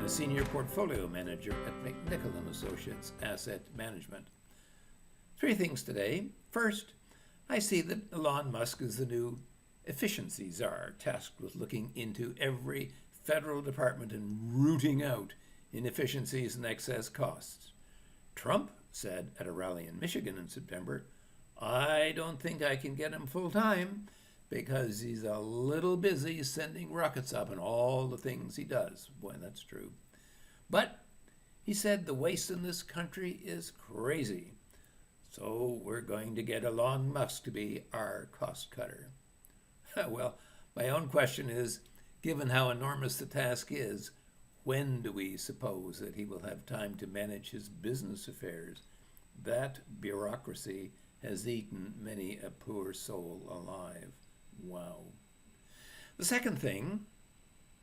a senior portfolio manager at McNichol & Associates Asset Management. Three things today. First, I see that Elon Musk is the new efficiency czar, tasked with looking into every federal department and rooting out inefficiencies and excess costs. Trump said at a rally in Michigan in September, "I don't think I can get him full-time because he's a little busy sending rockets up and all the things he does." Boy, that's true. But he said the waste in this country is crazy. So we're going to get Elon Musk to be our cost cutter. Well, my own question is, given how enormous the task is, when do we suppose that he will have time to manage his business affairs? That bureaucracy has eaten many a poor soul alive. Wow. The second thing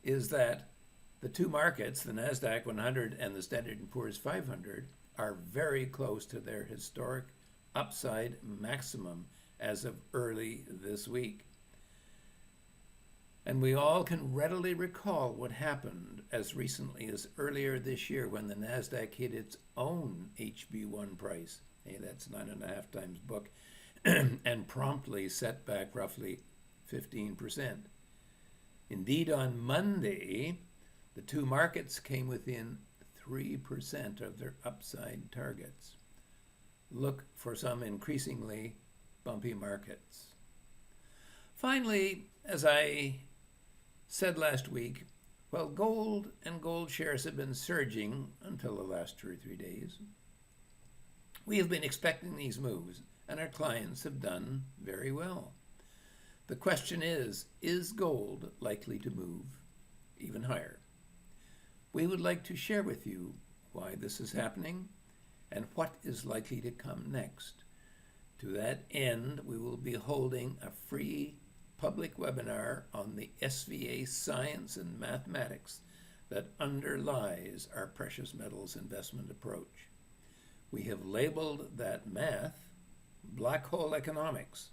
is that the two markets, the NASDAQ 100 and the Standard & Poor's 500, are very close to their historic upside maximum as of early this week. And we all can readily recall what happened as recently as earlier this year when the NASDAQ hit its own HB1 price. Hey, that's 9.5 times book, and promptly set back roughly 15%. Indeed, on Monday, the two markets came within 3% of their upside targets. Look for some increasingly bumpy markets. Finally, as I said last week, well, gold and gold shares have been surging until the last 2 or 3 days. We have been expecting these moves, and our clients have done very well. The question is gold likely to move even higher? We would like to share with you why this is happening and what is likely to come next. To that end, we will be holding a free public webinar on the SVA science and mathematics that underlies our precious metals investment approach. We have labeled that math black hole economics,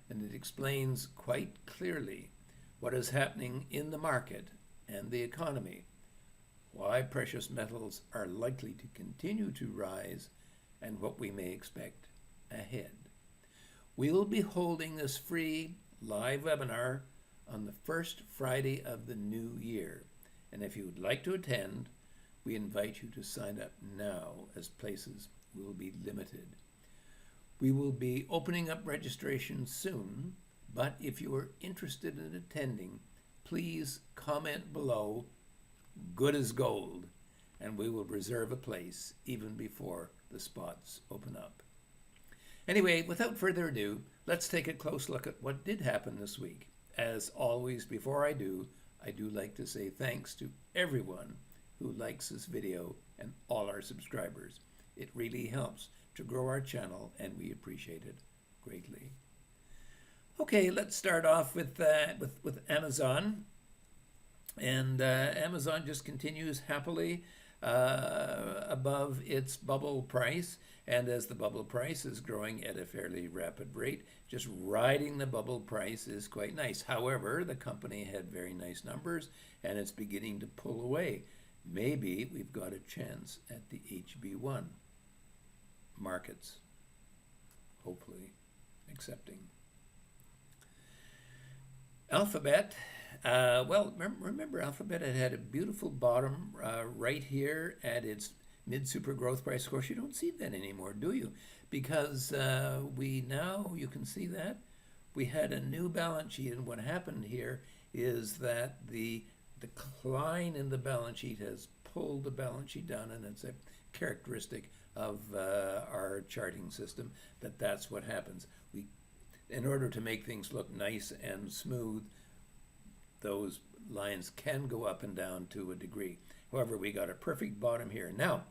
and it explains quite clearly what is happening in the market and the economy, why precious metals are likely to continue to rise, and what we may expect ahead. We will be holding this free live webinar on the first Friday of the new year. And if you would like to attend, we invite you to sign up now, as places will be limited. We will be opening up registration soon, but if you are interested in attending, please comment below, "Good as gold," and we will reserve a place even before the spots open up. Anyway, without further ado, let's take a close look at what did happen this week. As always, before I do like to say thanks to everyone who likes this video and all our subscribers. It really helps to grow our channel, and we appreciate it greatly. Okay, let's start off with Amazon. And Amazon just continues happily above its bubble price. And as the bubble price is growing at a fairly rapid rate, just riding the bubble price is quite nice. However, the company had very nice numbers, and it's beginning to pull away. Maybe we've got a chance at the HB1 markets, hopefully accepting. Alphabet. Well, remember Alphabet had a beautiful bottom right here at its mid-super growth price. Of course, you don't see that anymore, do you? Because you can see that. We had a new balance sheet, and what happened here is that the decline in the balance sheet has pulled the balance sheet down, and it's a characteristic of our charting system that's what happens. In order to make things look nice and smooth, those lines can go up and down to a degree. However, we got a perfect bottom here. Now,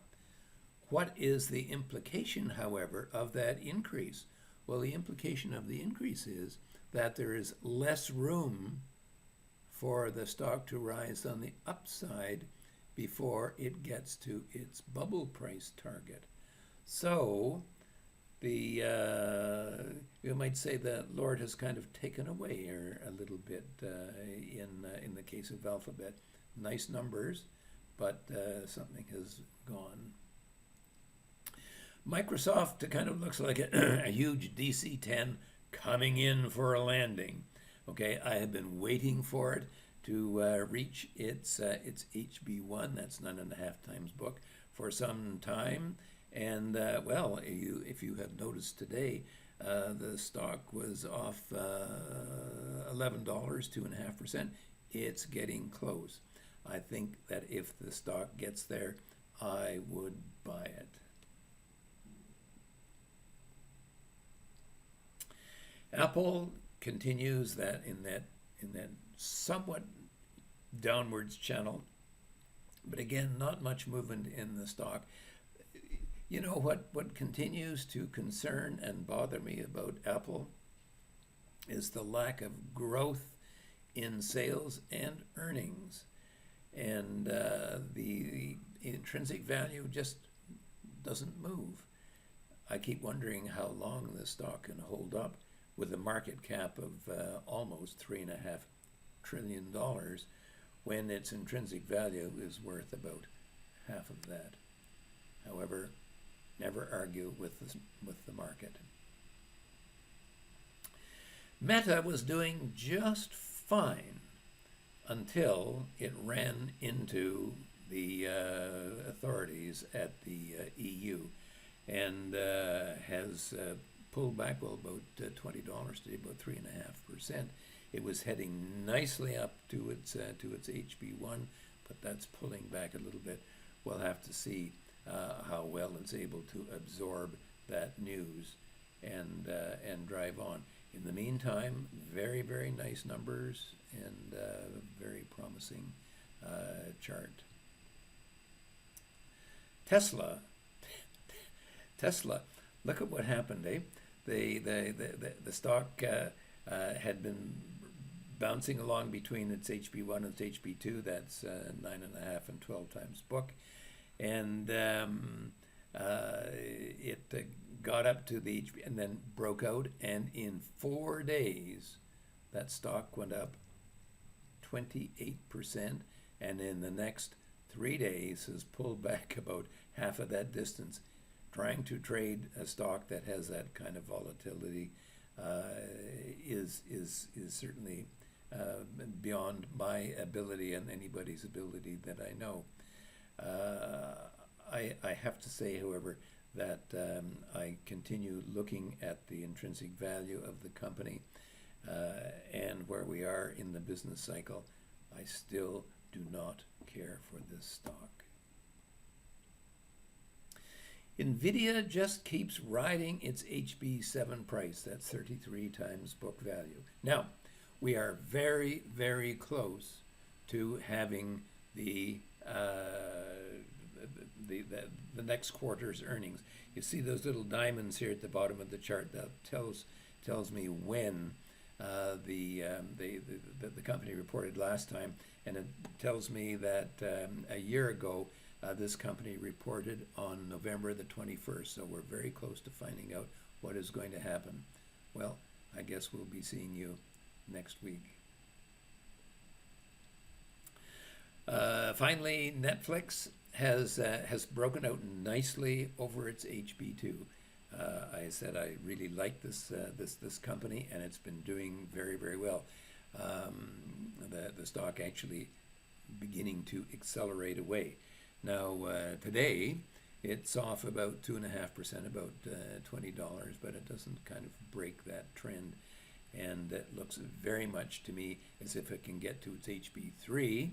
what is the implication, however, of that increase? Well, the implication of the increase is that there is less room for the stock to rise on the upside before it gets to its bubble price target. So, you might say the Lord has kind of taken away a little bit in the case of Alphabet. Nice numbers, but something has gone. Microsoft kind of looks like a huge DC-10 coming in for a landing. Okay, I have been waiting for it to reach its HB1, that's 9.5 times book, for some time. And well, if you have noticed today, the stock was off $11, 2.5%. It's getting close. I think that if the stock gets there, I would buy it. Apple continues that in that somewhat downwards channel, but again, not much movement in the stock. You know what continues to concern and bother me about Apple is the lack of growth in sales and earnings, and the intrinsic value just doesn't move. I keep wondering how long the stock can hold up with a market cap of almost $3.5 trillion when its intrinsic value is worth about half of that. However, never argue with the market. Meta was doing just fine until it ran into the authorities at the EU and has pulled back, well, about $20 today, about 3.5%. It was heading nicely up to its HB1, but that's pulling back a little bit. We'll have to see how well it's able to absorb that news and drive on. In the meantime, very, very nice numbers and very promising chart. Tesla, look at what happened, eh? The stock had been bouncing along between its HB1 and its HB2. That's 9.5 and 12 times book, and it got up to the HB and then broke out. And in 4 days, that stock went up 28%, and in the next 3 days has pulled back about half of that distance. Trying to trade a stock that has that kind of volatility is certainly beyond my ability and anybody's ability that I know. I have to say, however, that I continue looking at the intrinsic value of the company and where we are in the business cycle. I still do not care for this stock. NVIDIA just keeps riding its HB7 price. That's 33 times book value. Now, we are very, very close to having the next quarter's earnings. You see those little diamonds here at the bottom of the chart. That tells me when the company reported last time, and it tells me that a year ago this company reported on November the 21st, so we're very close to finding out what is going to happen. Well, I guess we'll be seeing you next week. Finally, Netflix has broken out nicely over its HB2. I said I really like this company, and it's been doing very, very well. The stock actually beginning to accelerate away. Now, today, it's off about 2.5%, about $20, but it doesn't kind of break that trend. And it looks very much to me as if it can get to its HB3,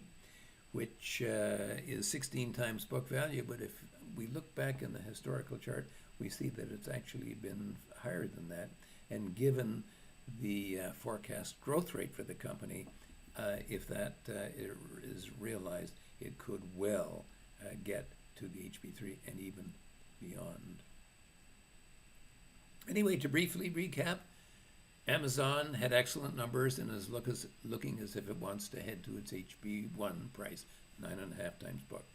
which is 16 times book value. But if we look back in the historical chart, we see that it's actually been higher than that. And given the forecast growth rate for the company, if that is realized, it could well get to the HB3 and even beyond. Anyway, to briefly recap, Amazon had excellent numbers and is looking as if it wants to head to its HB1 price, 9.5 times book.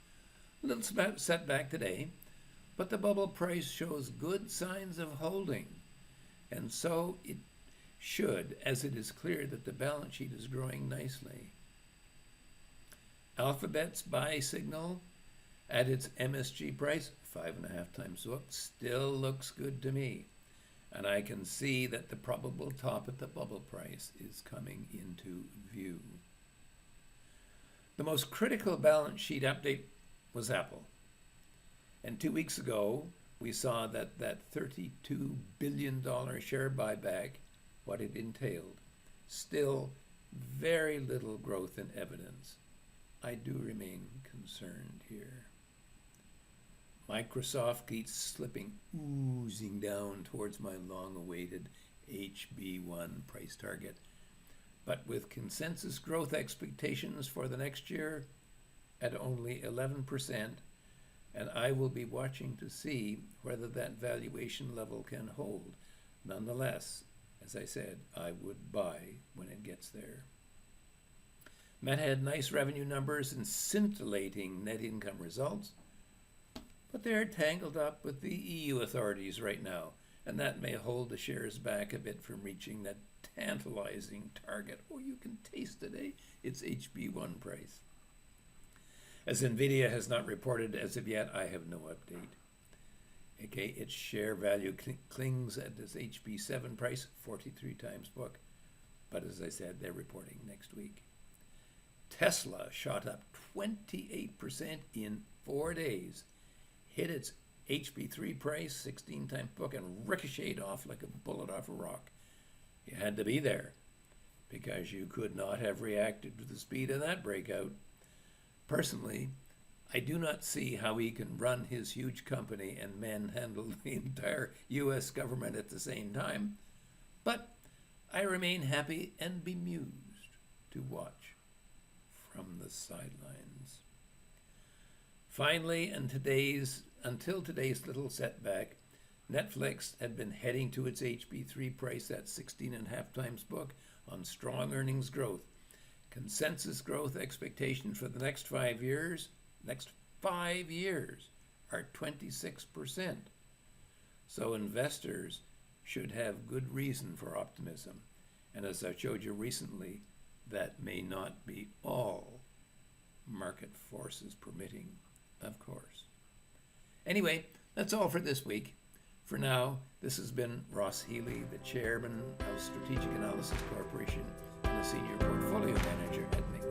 A little setback today, but the bubble price shows good signs of holding, and so it should, as it is clear that the balance sheet is growing nicely. Alphabet's buy signal at its MSG price, 5.5 times book, still looks good to me. And I can see that the probable top at the bubble price is coming into view. The most critical balance sheet update was Apple. And 2 weeks ago, we saw that $32 billion share buyback, what it entailed. Still very little growth in evidence. I do remain concerned here. Microsoft keeps slipping, oozing down towards my long-awaited HB1 price target. But with consensus growth expectations for the next year at only 11%, and I will be watching to see whether that valuation level can hold. Nonetheless, as I said, I would buy when it gets there. Meta had nice revenue numbers and scintillating net income results, but they're tangled up with the EU authorities right now, and that may hold the shares back a bit from reaching that tantalizing target. Oh, you can taste it, eh? It's HB1 price. As NVIDIA has not reported as of yet, I have no update. Okay, its share value clings at its HB7 price, 43 times book. But as I said, they're reporting next week. Tesla shot up 28% in 4 days, hit its HB3 price, 16 times book, and ricocheted off like a bullet off a rock. You had to be there because you could not have reacted to the speed of that breakout. Personally, I do not see how he can run his huge company and manhandle the entire U.S. government at the same time, but I remain happy and bemused to watch from the sidelines. Finally, until today's little setback, Netflix had been heading to its HB3 price at 16.5 times book on strong earnings growth. Consensus growth expectations for the next 5 years, are 26%. So investors should have good reason for optimism. And as I showed you recently, that may not be all market forces permitting, of course. Anyway, that's all for this week. For now, this has been Ross Healy, the chairman of Strategic Analysis Corporation and a senior portfolio manager at McKinsey.